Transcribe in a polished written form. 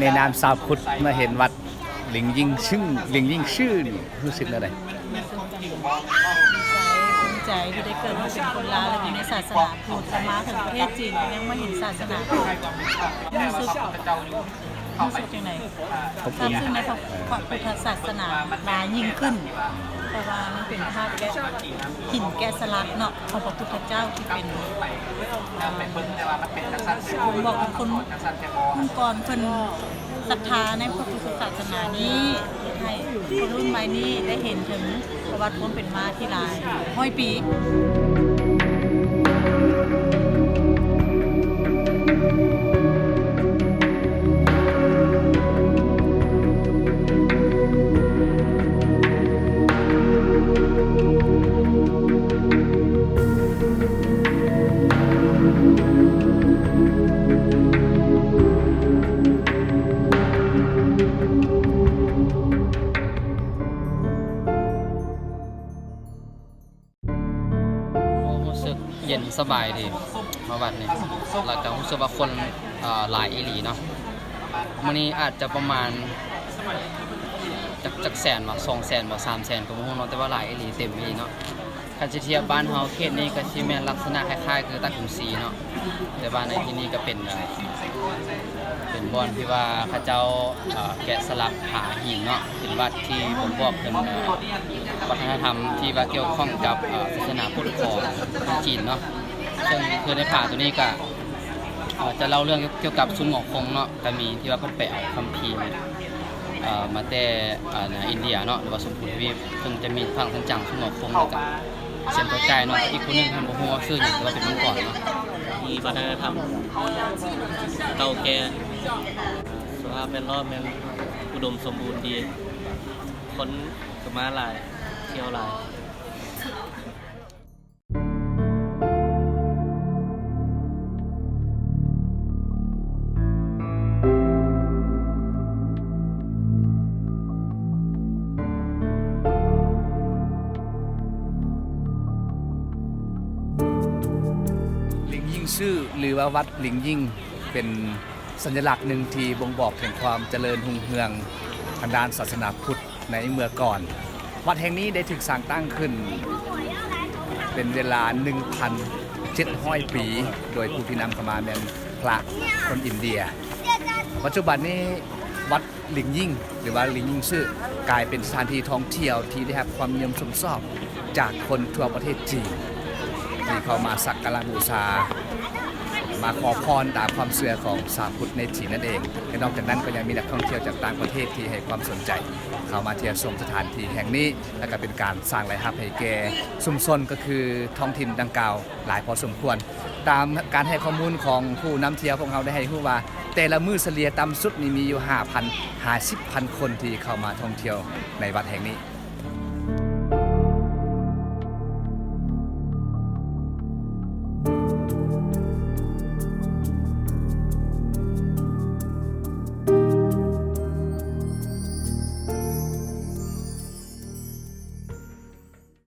ในนามชาวพุทธมาเห็นวัดหลิงยิ่งชื่อนี่รู้สึกอะไรภูมิใจที่ได้เกิดมาเป็นคนลาวและอยู่ในศาสนาพุทธมาถึงประเทศจีนยังมาเห็นศาสนาพุทธรู้สึกยังไงทราบซึ้งในพระพุทธศาสนามายิ่งขึ้นเพราะว่ามันเป็นภาพแกะหินแกะสลักเนาะของพระพุทธเจ้าที่เป็นบอกคนก่อนเพิ่นศรัทธาในพระพุทธศาสนานี้ให้คนรุ่นใหม่นี้ได้เห็นถึงประวัติความเป็นมาที่หลายร้อยปีเย็นสบายดีมาวัดนี้เราจะรู้สึกว่าคนหลายอีหลีเนาะมื้อนี้อาจจะประมาณจากแสนมา200,000บ่300,000ก็บ่ฮู้เนาะแต่ว่าหลายอีหลีเต็มอีหลีเนาะคันสิเทียบบ้านเฮาเขตนี้ก็สิแม่นลักษณะคล้ายๆคือตะกุ่มซีเนาะแต่ว่าในที่นี้ก็เป็นบ่อนที่ว่าเขาเจ้าแกะสลักผาหินเนาะเป็นวัดที่ผมบอกเป็นวัฒนธรรมที่ว่าเกี่ยวข้องกับศาสนาพุทธของจีนเนาะซึ่งคือในผาตัวนี้ก็จะเล่าเรื่องเกี่ยวกับซุนหงอกคงเนาะก็มีที่ว่าเพิ่นไปเอาคัมภีร์มาแต่อินเดียเนาะหรือว่าสมพูทวีปซึ่งจะมีฝั่งทั้งจังซุนหงอกคงแล้วก็เส้นตัวไกลเนาะอีกคนนึงท่านบ่ฮู้ว่าชื่อหยังแต่ว่าเป็นมังกรเนาะมีวัฒนธรรมเก่าแก่สภาพแวดล้อมมันอุดมสมบูรณ์ดีคนก็มาหลายเที่ยวหลายชื่อหรือว่าวัดหลิงยิ่งเป็นสัญลักษณ์หนึ่งที่บ่งบอกถึงความเจริญรุ่งเรืองทางด้านศาสนาพุทธในเมื่อก่อนวัดแห่งนี้ได้ถูกสร้างตั้งขึ้นเป็นเวลา 1,700 ปีโดยผู้ที่นำเข้ามาเป็นพระคนอินเดียปัจจุบันนี้วัดหลิงยิ่งหรือว่าหลิงยิ่งชื่อกลายเป็นสถานที่ท่องเที่ยวที่ได้รับความนิยมชมชอบจากคนทั่วประเทศจีนที่เข้ามาสักการะบูชามาขอพรตามความเชื่อของชาวพุทธในจีนนั่นเองและนอกจากนั้นก็ยังมีนักท่องเที่ยวจากต่างประเทศที่ให้ความสนใจเข้ามาเที่ยวชมสถานที่แห่งนี้และก็เป็นการสร้างรายรับให้แก่ชุมชนก็คือท้องถิ่นดังกล่าวหลายพอสมควรตามการให้ข้อมูลของผู้นำเที่ยวพวกเราได้ให้รู้ว่าแต่ละมื้อเฉลี่ยต่ำสุดนี่มีอยู่ 5,000 50,000 คนที่เข้ามาท่องเที่ยวในวัดแห่งนี้